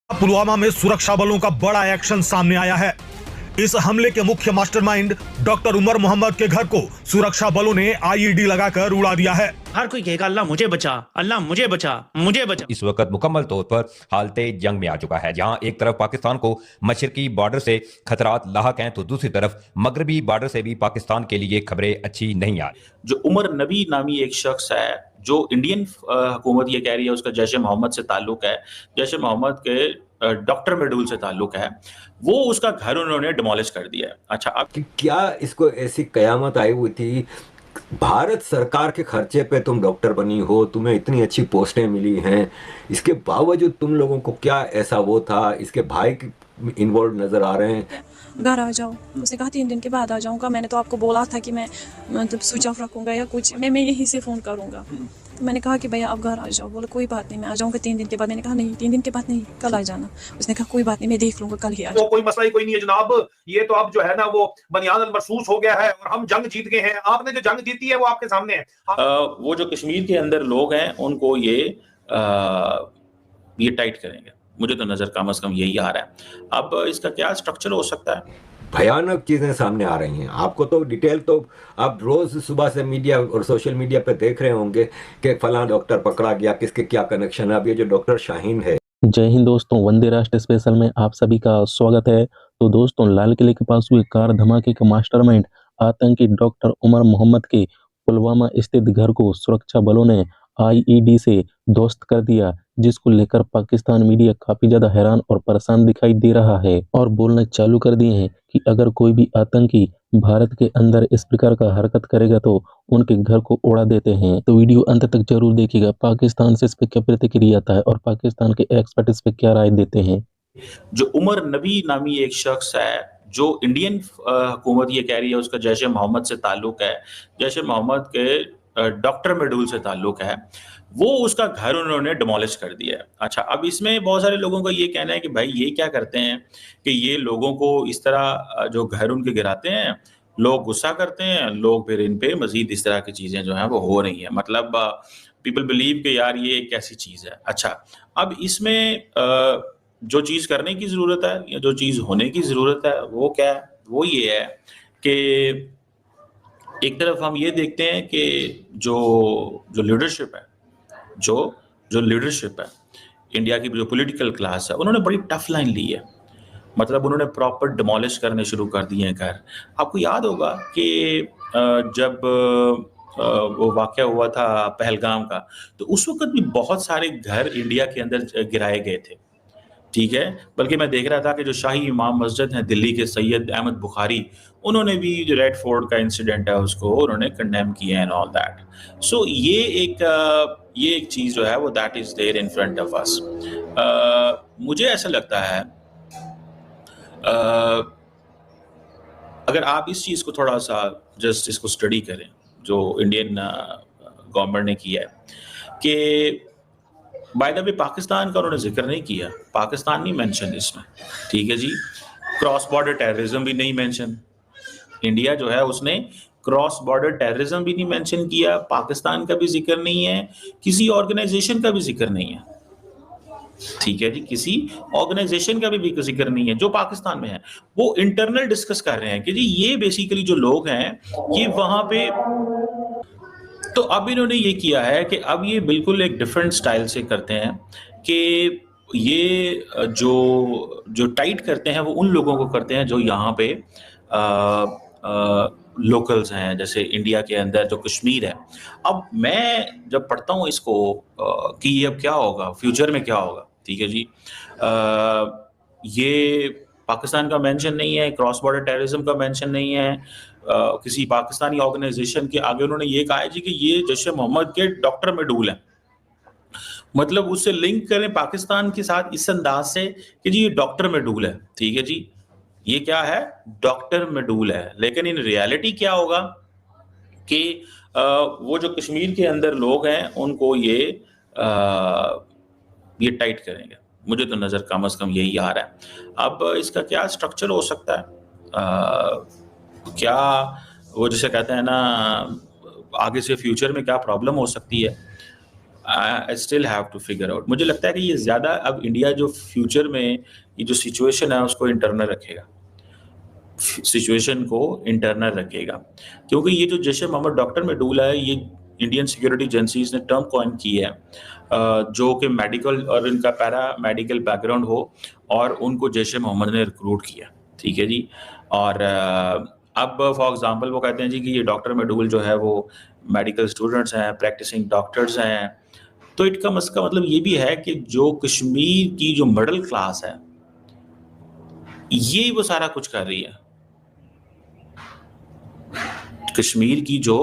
पुलवामा में सुरक्षा बलों का बड़ा एक्शन सामने आया है। इस हमले के मुख्य मास्टरमाइंड डॉक्टर उमर मोहम्मद के घर को सुरक्षा बलों ने आईईडी लगाकर उड़ा दिया है। हर कोई कहेगा अल्लाह मुझे बचा, अल्लाह मुझे बचा, मुझे बचा। इस वक्त मुकम्मल तौर पर हालते जंग में आ चुका है, जहां एक तरफ पाकिस्तान को मशरकी बॉर्डर से खतरात लाहक हैं तो दूसरी तरफ मगरबी बॉर्डर से भी पाकिस्तान के लिए खबरें अच्छी नहीं आ रही। जो उमर नबी नामी एक शख्स है, जो इंडियन हुकूमत ये कह रही है उसका जैश मोहम्मद से ताल्लुक है, जैश मोहम्मद के डॉक्टर मेडूल से ताल्लुक है, वो उसका घर उन्होंने डिमोलिश कर दिया है। अच्छा, अब क्या इसको ऐसी कयामत आई हुई थी? भारत सरकार के खर्चे पे तुम डॉक्टर बनी हो, तुम्हें इतनी अच्छी पोस्टें मिली हैं, इसके बावजूद तुम लोगों को क्या ऐसा वो था? इसके भाई इन्वॉल्व नजर आ रहे हैं। घर आ जाओ, उसने कहा 3 दिन के बाद आ जाऊंगा। मैंने तो आपको बोला था कि मैं मतलब स्विच ऑफ रखूंगा या कुछ, मैं यहीं से फ़ोन करूंगा। तो मैंने कहा कि भैया आप घर आ जाओ। बोले कोई बात नहीं, मैं आ जाऊंगा 3 दिन के बाद। मैंने कहा नहीं, 3 दिन के बाद नहीं, कल आ जाना। उसने कहा कोई बात नहीं, मैं देख लूंगा, कल ही आ जाऊंगा। तो कोई मसला ही कोई नहीं है जनाब, ये तो अब जो है ना वो बनियान महसूस हो गया है और हम जंग जीत गए हैं। आपने जो जंग जीती है वो आपके सामने है। वो जो कश्मीर के अंदर लोग हैं उनको ये टाइट करेंगे, मुझे तो नजर कम से कम यही आ रहा है। अब इसका क्या स्ट्रक्चर हो सकता है? भयानक चीजें सामने आ रही हैं। आपको तो डिटेल तो आप रोज सुबह से मीडिया और सोशल मीडिया पे देख रहे होंगे कि फलां डॉक्टर पकड़ा गया, किसके क्या कनेक्शन है। अब ये जो डॉक्टर शाहीन है। जय हिंद दोस्तों, वंदे राष्ट्र स्पेशल में आप सभी का स्वागत है। तो दोस्तों, लाल किले के पास हुए कार धमाके का मास्टरमाइंड आतंकी डॉक्टर उमर मोहम्मद के पुलवामा स्थित घर को सुरक्षा बलों ने आईईडी से ध्वस्त कर दिया, जिसको लेकर पाकिस्तान मीडिया काफी ज्यादा हैरान और परेशान दिखाई दे रहा है और बोलना चालू कर दिए हैं कि अगर कोई भी आतंकी भारत के अंदर इस प्रकार का हरकत करेगा तो उनके घर को उड़ा देते हैं। तो वीडियो अंत तक जरूर देखिएगा। पाकिस्तान से इस पे क्या प्रतिक्रिया आता है और पाकिस्तान के एक्सपर्ट इस पे क्या राय देते हैं। जो उमर नबी नामी एक शख्स है, जो इंडियन हुकूमत ये कह रही है उसका जैश मोहम्मद से ताल्लुक है, जैश मोहम्मद के डॉक्टर मेडूल से ताल्लुक है, वो उसका घर उन्होंने डिमोलिश कर दिया है। अच्छा, अब इसमें बहुत सारे लोगों का ये कहना है कि भाई ये क्या करते हैं कि ये लोगों को इस तरह जो घर उनके गिराते हैं, लोग गुस्सा करते हैं, लोग फिर इन पे मजीद इस तरह की चीजें जो हैं वो हो रही हैं। मतलब पीपल बिलीव कि यार ये एक ऐसी चीज है। अच्छा, अब इसमें जो चीज करने की जरूरत है या जो चीज होने की जरूरत है वो क्या है? वो ये है कि एक तरफ हम ये देखते हैं कि जो लीडरशिप है, जो लीडरशिप है इंडिया की, जो पॉलिटिकल क्लास है, उन्होंने बड़ी टफ लाइन ली है। मतलब उन्होंने प्रॉपर डिमोलिश करने शुरू कर दिए हैं घर। आपको याद होगा कि जब वो वाक़या हुआ था पहलगाम का, तो उस वक्त भी बहुत सारे घर इंडिया के अंदर गिराए गए थे, ठीक है। बल्कि मैं देख रहा था कि जो शाही इमाम मस्जिद हैं दिल्ली के, सैयद अहमद बुखारी, उन्होंने भी जो रेड फोर्ट का इंसिडेंट है उसको उन्होंने कंडेम किया एंड ऑल दैट। सो ये एक चीज़ जो है वो that is there in front of us. मुझे ऐसा लगता है अगर आप इस चीज़ को थोड़ा सा जस्ट इसको स्टडी करें, जो इंडियन गवर्नमेंट ने किया है कि बाय द वे पाकिस्तान का उन्होंने जिक्र नहीं किया, पाकिस्तान नहीं मेंशन इसमें, ठीक है जी। क्रॉस बॉर्डर टेररिज्म भी नहीं मेंशन, इंडिया जो है उसने क्रॉस बॉर्डर टेररिज्म भी नहीं मेंशन किया, पाकिस्तान का भी जिक्र नहीं है, किसी ऑर्गेनाइजेशन का भी जिक्र नहीं है, ठीक है जी। किसी ऑर्गेनाइजेशन का भी जिक्र नहीं है जो पाकिस्तान में है। वो इंटरनल डिस्कस कर रहे हैं कि जी ये बेसिकली जो लोग हैं ये वहां पे, तो अब इन्होंने ये किया है कि अब ये बिल्कुल एक डिफरेंट स्टाइल से करते हैं कि ये जो टाइट करते हैं वो उन लोगों को करते हैं जो यहाँ पे लोकल्स हैं, जैसे इंडिया के अंदर जो कश्मीर है। अब मैं जब पढ़ता हूँ इसको कि अब क्या होगा, फ्यूचर में क्या होगा, ठीक है जी। ये पाकिस्तान का मेंशन नहीं है, क्रॉस बॉर्डर टेररिज्म का मेंशन नहीं है, किसी पाकिस्तानी ऑर्गेनाइजेशन के आगे उन्होंने ये कहा है जी कि ये जैश मोहम्मद के डॉक्टर मेडूल हैं। मतलब उससे लिंक करें पाकिस्तान के साथ इस अंदाज से कि जी ये डॉक्टर मेडूल है, ठीक है जी, ये क्या है, डॉक्टर मेडूल है। लेकिन इन रियलिटी क्या होगा कि वो जो कश्मीर के अंदर लोग हैं उनको ये टाइट करेंगे, मुझे तो नज़र कम से कम यही आ रहा है। अब इसका क्या स्ट्रक्चर हो सकता है, क्या वो जिसे कहते हैं ना आगे से फ्यूचर में क्या प्रॉब्लम हो सकती है। I still have to figure out. मुझे लगता है कि ये ज़्यादा अब इंडिया जो फ्यूचर में ये जो सिचुएशन है उसको इंटरनल रखेगा, सिचुएशन को इंटरनल रखेगा, क्योंकि ये जो जैश ए मोहम्मद डॉक्टर मेडूल है, ये इंडियन सिक्योरिटी एजेंसीज ने टर्म कॉइन की है, जो कि मेडिकल और इनका पैरा मेडिकल बैकग्राउंड हो और उनको जैश ए मोहम्मद ने रिक्रूट किया, ठीक है जी। और अब फॉर एग्जांपल वो कहते हैं जी कि ये डॉक्टर मेडूल जो है वो मेडिकल स्टूडेंट्स हैं, प्रैक्टिसिंग डॉक्टर्स हैं, तो इसका मतलब ये भी है कि जो कश्मीर की जो मिडिल क्लास है ये वो सारा कुछ कर रही है। कश्मीर की जो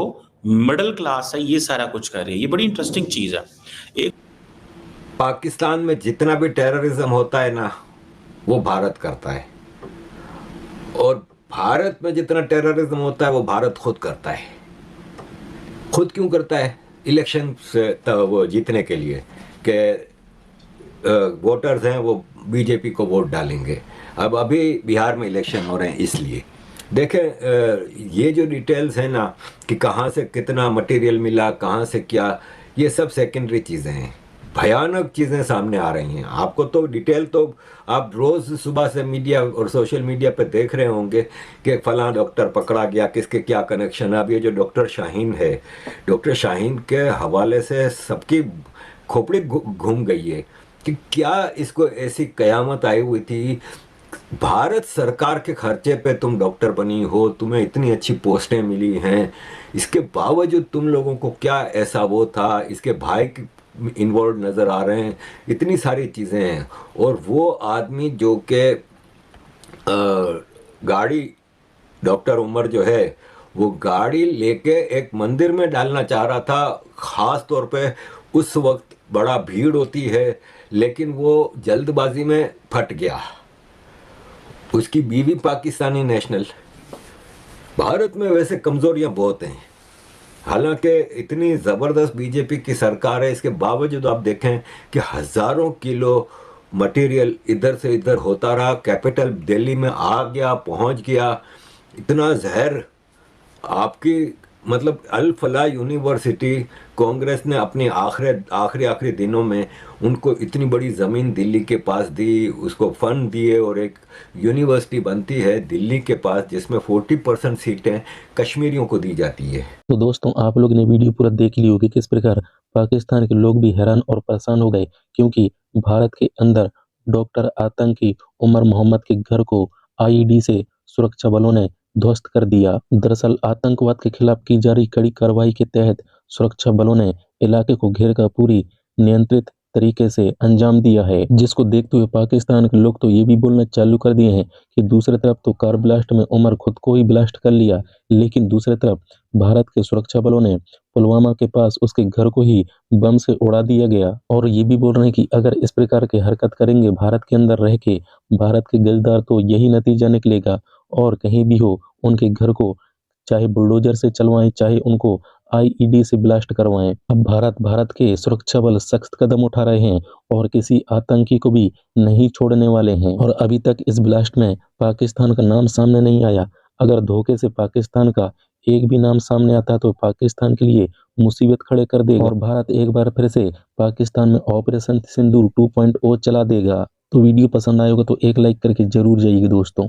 मिडिल क्लास है ये सारा कुछ कर रही है, ये बड़ी इंटरेस्टिंग चीज है। एक पाकिस्तान में जितना भी टेररिज्म होता है ना, वो भारत करता है, और भारत में जितना टेररिज्म होता है वो भारत खुद करता है। खुद क्यों करता है? इलेक्शन से वो जीतने के लिए कि वोटर्स हैं वो बीजेपी को वोट डालेंगे। अब अभी बिहार में इलेक्शन हो रहे हैं, इसलिए देखें ये जो डिटेल्स हैं ना कि कहाँ से कितना मटेरियल मिला, कहाँ से क्या, ये सब सेकेंडरी चीज़ें हैं। भयानक चीज़ें सामने आ रही हैं। आपको तो डिटेल तो आप रोज़ सुबह से मीडिया और सोशल मीडिया पे देख रहे होंगे कि फलां डॉक्टर पकड़ा गया, किसके क्या कनेक्शन है। अब ये जो डॉक्टर शाहीन है, डॉक्टर शाहीन के हवाले से सबकी खोपड़ी घूम गई है कि क्या इसको ऐसी कयामत आई हुई थी। भारत सरकार के खर्चे पे तुम डॉक्टर बनी हो, तुम्हें इतनी अच्छी पोस्टें मिली हैं, इसके बावजूद तुम लोगों को क्या ऐसा वो था, इसके भाई इन्वॉल्व नज़र आ रहे हैं, इतनी सारी चीज़ें हैं। और वो आदमी जो कि गाड़ी, डॉक्टर उमर जो है वो गाड़ी लेके एक मंदिर में डालना चाह रहा था। ख़ास तौर पे उस वक्त बड़ा भीड़ होती है, लेकिन वो जल्दबाजी में फट गया। उसकी बीवी पाकिस्तानी नेशनल। भारत में वैसे कमज़ोरियां बहुत हैं, हालांकि इतनी ज़बरदस्त बीजेपी की सरकार है, इसके बावजूद आप देखें कि हज़ारों किलो मटेरियल इधर से इधर होता रहा। कैपिटल दिल्ली में आ गया, पहुंच गया। इतना जहर आपकी मतलब अल फलाह यूनिवर्सिटी, कांग्रेस ने अपने आखिरी दिनों में उनको इतनी बड़ी ज़मीन दिल्ली के पास दी, उसको फंड दिए, और एक यूनिवर्सिटी बनती है दिल्ली के पास जिसमें 40% सीटें कश्मीरियों को दी जाती है। तो दोस्तों आप लोग ने वीडियो पूरा देख ली होगी किस प्रकार पाकिस्तान के लोग भी हैरान और परेशान हो गए, क्योंकि भारत के अंदर डॉक्टर आतंकी उमर मोहम्मद के घर को आईईडी से सुरक्षा बलों ने ध्वस्त कर दिया। दरअसल आतंकवाद के खिलाफ की जा रही कड़ी कार्रवाई के तहत सुरक्षा बलों ने इलाके को घेर कर पूरी नियंत्रित तरीके से अंजाम दिया है, जिसको देखते हुए पाकिस्तान के लोग तो ये भी बोलना चालू कर दिए हैं कि दूसरी तरफ तो कार ब्लास्ट में उमर खुद को ही ब्लास्ट कर लिया, लेकिन दूसरी तरफ भारत के सुरक्षा बलों ने पुलवामा के पास उसके घर को ही बम से उड़ा दिया गया। और ये भी बोल रहे हैं कि अगर इस प्रकार की हरकत करेंगे भारत के अंदर रह के, भारत के गद्दार, तो यही नतीजा निकलेगा। और कहीं भी हो उनके घर को चाहे बुलडोजर से चलवाएं, चाहे उनको आईईडी से ब्लास्ट करवाएं। अब भारत के सुरक्षा बल सख्त कदम उठा रहे हैं और किसी आतंकी को भी नहीं छोड़ने वाले हैं। और अभी तक इस ब्लास्ट में पाकिस्तान का नाम सामने नहीं आया। अगर धोखे से पाकिस्तान का एक भी नाम सामने आता तो पाकिस्तान के लिए मुसीबत खड़े कर देगा और भारत एक बार फिर से पाकिस्तान में ऑपरेशन सिंदूर 2.0 चला देगा। तो वीडियो पसंद आएगा तो एक लाइक करके जरूर जाइएगा दोस्तों।